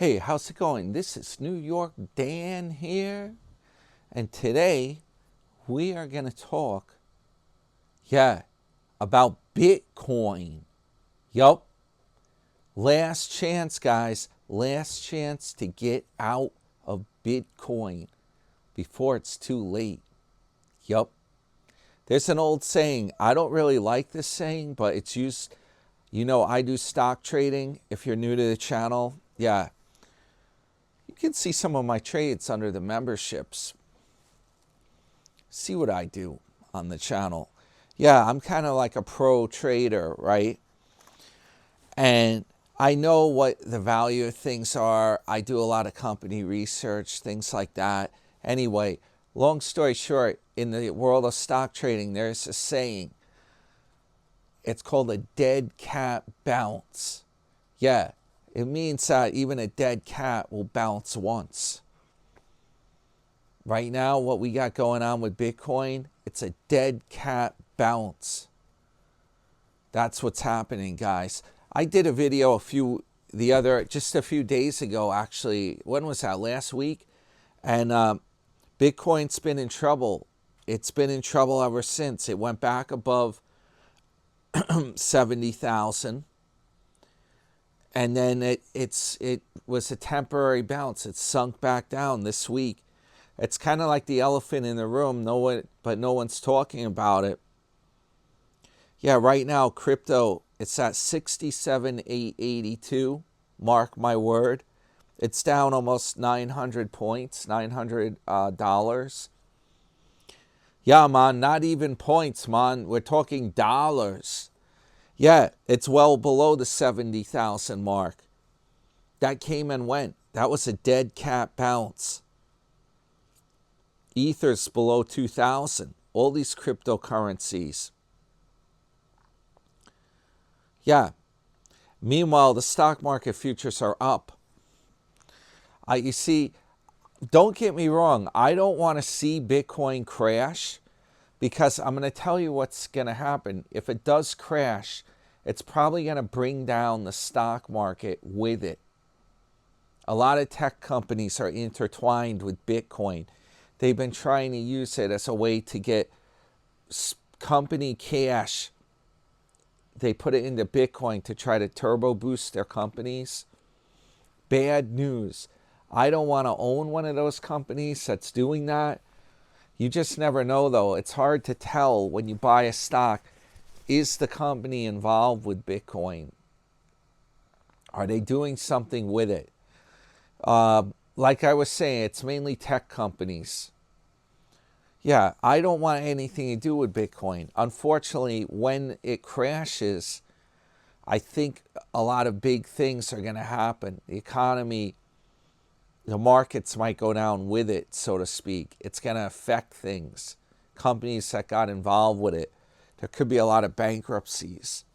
Hey, how's it going? This is New York Dan here. And today we are going to talk, about Bitcoin. Yup. Last chance, guys. Last chance to get out of Bitcoin before it's too late. Yup. There's an old saying. I don't really like this saying, but it's used. I do stock trading. If you're new to the channel, you can see some of my trades under the memberships. See what I do on the channel. I'm kind of like a pro trader, right? And I know what the value of things are. I do a lot of company research, things like that. Anyway, long story short, in the world of stock trading, there's a saying. It's called a dead cat bounce. It means that even a dead cat will bounce once. Right now, what we got going on with Bitcoin, it's a dead cat bounce. That's what's happening, guys. I did a video just a few days ago, actually. When was that? Last week? And Bitcoin's been in trouble. It's been in trouble ever since. It went back above 70,000. And then it was a temporary bounce. It sunk back down this week. It's kind of like the elephant in the room, but no one's talking about it. Right now, crypto, it's at 67,882. Mark my word. It's down almost 900 points, $900. Man, not even points, man. We're talking dollars. It's well below the 70,000 mark. That came and went. That was a dead cat bounce. Ether's below 2,000. All these cryptocurrencies. Meanwhile, the stock market futures are up. You see, don't get me wrong. I don't want to see Bitcoin crash because I'm going to tell you what's going to happen. If it does crash, it's probably going to bring down the stock market with it. A lot of tech companies are intertwined with Bitcoin. They've been trying to use it as a way to get company cash. They put it into Bitcoin to try to turbo boost their companies. Bad news. I don't want to own one of those companies that's doing that. You just never know, though. It's hard to tell when you buy a stock. Is the company involved with Bitcoin? Are they doing something with it? Like I was saying, it's mainly tech companies. I don't want anything to do with Bitcoin. Unfortunately, when it crashes, I think a lot of big things are going to happen. The economy, the markets might go down with it, so to speak. It's going to affect things. Companies that got involved with it. There could be a lot of bankruptcies.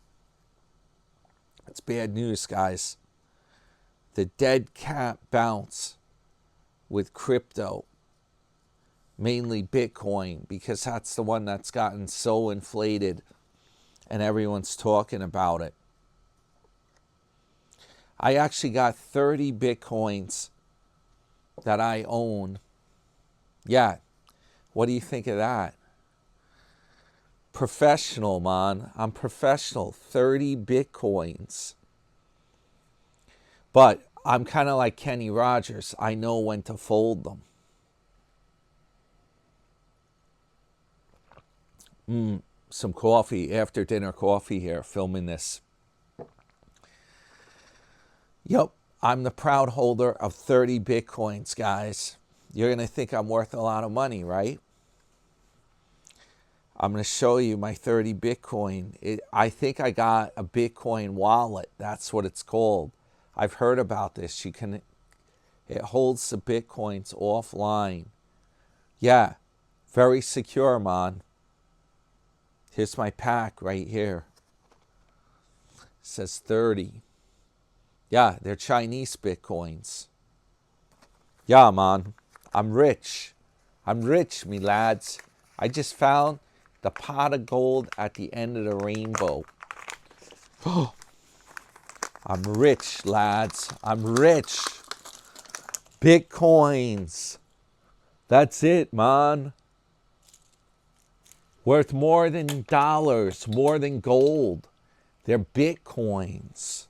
It's bad news, guys. The dead cat bounce with crypto. Mainly Bitcoin, because that's the one that's gotten so inflated and everyone's talking about it. I actually got 30 Bitcoins that I own. What do you think of that? Professional, man. I'm professional. 30 Bitcoins. But I'm kind of like Kenny Rogers. I know when to fold them. Some coffee, after dinner coffee here, filming this. I'm the proud holder of 30 Bitcoins, guys. You're going to think I'm worth a lot of money, right? I'm going to show you my 30 Bitcoin. I think I got a Bitcoin wallet. That's what it's called. I've heard about this. It holds the Bitcoins offline. Very secure, man. Here's my pack right here. It says 30. They're Chinese Bitcoins. Man. I'm rich. I'm rich, me lads. I just found the pot of gold at the end of the rainbow. I'm rich, lads. I'm rich. Bitcoins. That's it, man. Worth more than dollars, more than gold. They're Bitcoins.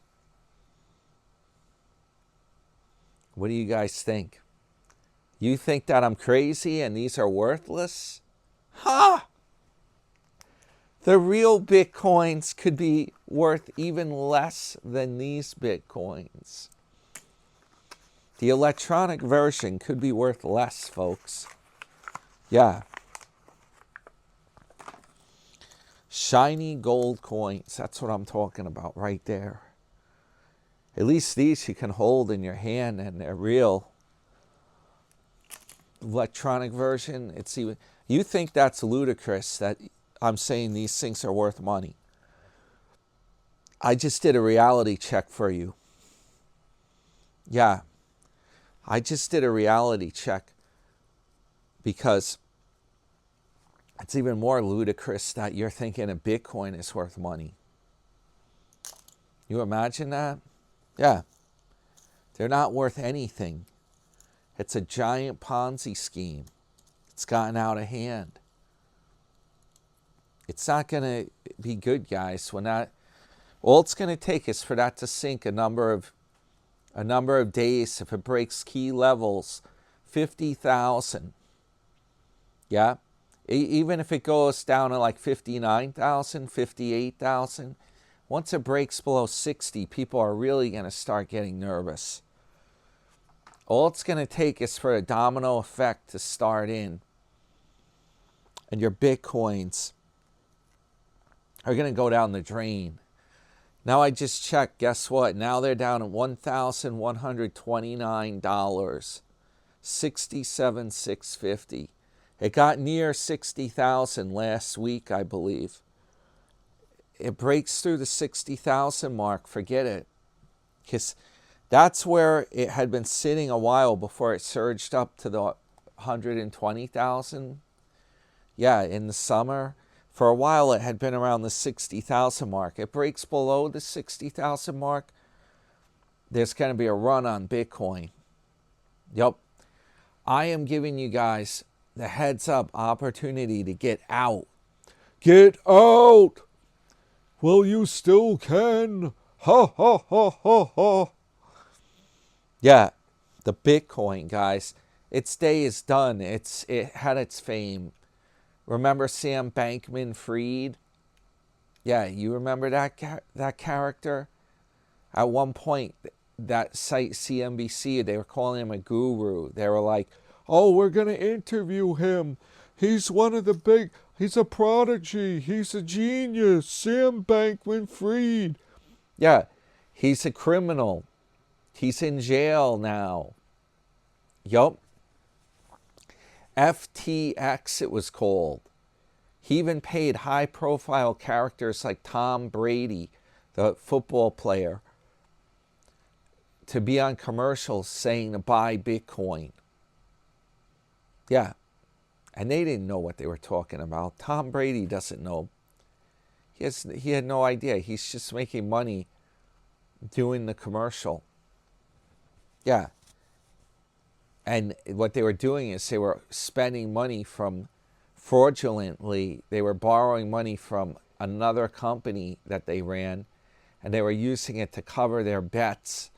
What do you guys think? You think that I'm crazy and these are worthless? Ha! The real Bitcoins could be worth even less than these Bitcoins. The electronic version could be worth less, folks. Yeah. Shiny gold coins. That's what I'm talking about right there. At least these you can hold in your hand and they're real. Electronic version, it's even... You think that's ludicrous that I'm saying these things are worth money. I just did a reality check for you. Yeah. I just did a reality check because it's even more ludicrous that you're thinking a Bitcoin is worth money. You imagine that? Yeah. They're not worth anything. It's a giant Ponzi scheme. It's gotten out of hand. It's not going to be good, guys. When that, all it's going to take is for that to sink a number of days. If it breaks key levels, 50,000. Yeah. Even if it goes down to like 59,000, 58,000, once it breaks below 60, people are really going to start getting nervous. All it's going to take is for a domino effect to start in. And your Bitcoins are going to go down the drain. Now I just checked. Guess what? Now they're down at $1,129. 67,650. It got near 60,000 last week, I believe. It breaks through the 60,000 mark. Forget it. Because that's where it had been sitting a while before it surged up to the 120,000. Yeah, in the summer. For a while, it had been around the 60,000 mark. It breaks below the 60,000 mark. There's going to be a run on Bitcoin. Yep. I am giving you guys the heads up opportunity to get out. Get out! Well, you still can. Ha, ha, ha, ha, ha. Yeah, the Bitcoin, guys. Its day is done. It had its fame. Remember Sam Bankman-Fried? Yeah, you remember that character? At one point, that site CNBC, they were calling him a guru. They were like, oh, we're going to interview him. He's he's a prodigy. He's a genius. Sam Bankman-Fried. Yeah, he's a criminal. He's in jail now. Yup. FTX it was called. He even paid high-profile characters like Tom Brady, the football player, to be on commercials saying to buy Bitcoin. Yeah. And they didn't know what they were talking about. Tom Brady doesn't know. He had no idea. He's just making money doing the commercial. Yeah. And what they were doing is they were spending money from fraudulently. They were borrowing money from another company that they ran, and they were using it to cover their bets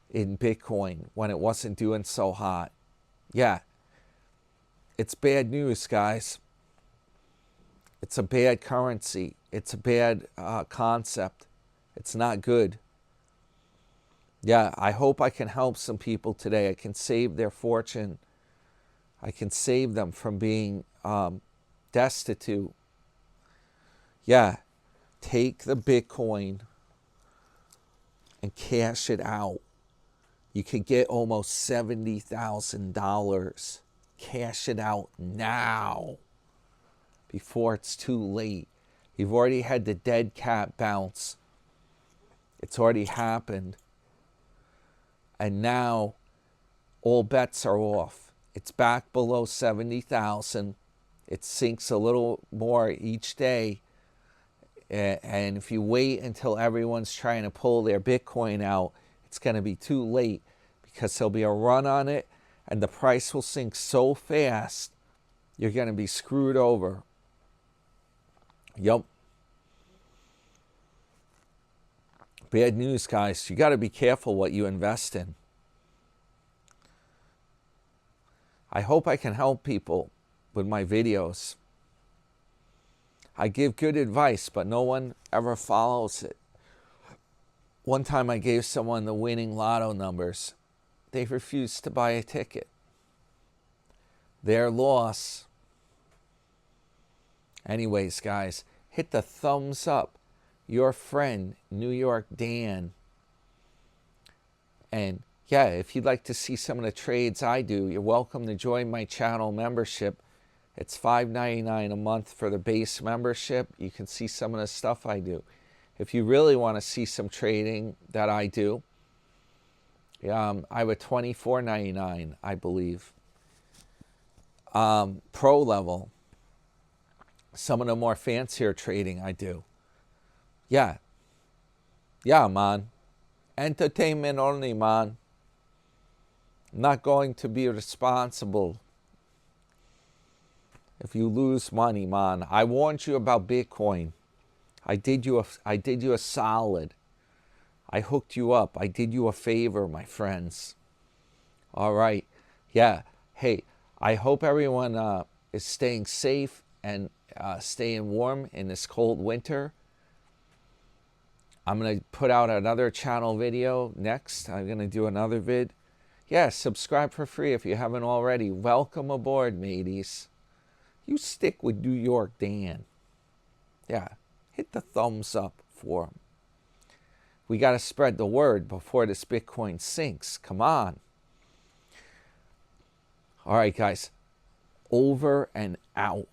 in Bitcoin when it wasn't doing so hot. Yeah. It's bad news, guys. It's a bad currency. It's a bad concept. It's not good. Yeah, I hope I can help some people today. I can save their fortune. I can save them from being destitute. Yeah, take the Bitcoin and cash it out. You could get almost $70,000. Cash it out now before it's too late. You've already had the dead cat bounce. It's already happened. And now all bets are off. It's back below 70,000. It sinks a little more each day. And if you wait until everyone's trying to pull their Bitcoin out, it's going to be too late because there'll be a run on it. and the price will sink so fast, you're going to be screwed over. Yup. Bad news, guys. You got to be careful what you invest in. I hope I can help people with my videos. I give good advice, but no one ever follows it. One time I gave someone the winning lotto numbers. They refused to buy a ticket. Their loss. Anyways, guys, hit the thumbs up. Your friend, New York Dan. And yeah, if you'd like to see some of the trades I do, you're welcome to join my channel membership. It's $5.99 a month for the base membership. You can see some of the stuff I do. If you really want to see some trading that I do, I have a $24.99, I believe. Pro level. Some of the more fancier trading I do. Yeah, man. Entertainment only, man. I'm not going to be responsible if you lose money, man. I warned you about Bitcoin. I did you a solid. I hooked you up. I did you a favor, my friends. All right. Yeah. Hey, I hope everyone is staying safe and staying warm in this cold winter. I'm going to put out another channel video next. I'm going to do another vid. Yeah, subscribe for free if you haven't already. Welcome aboard, mateys. You stick with New York Dan. Yeah, hit the thumbs up for him. We got to spread the word before this Bitcoin sinks. Come on. All right, guys. Over and out.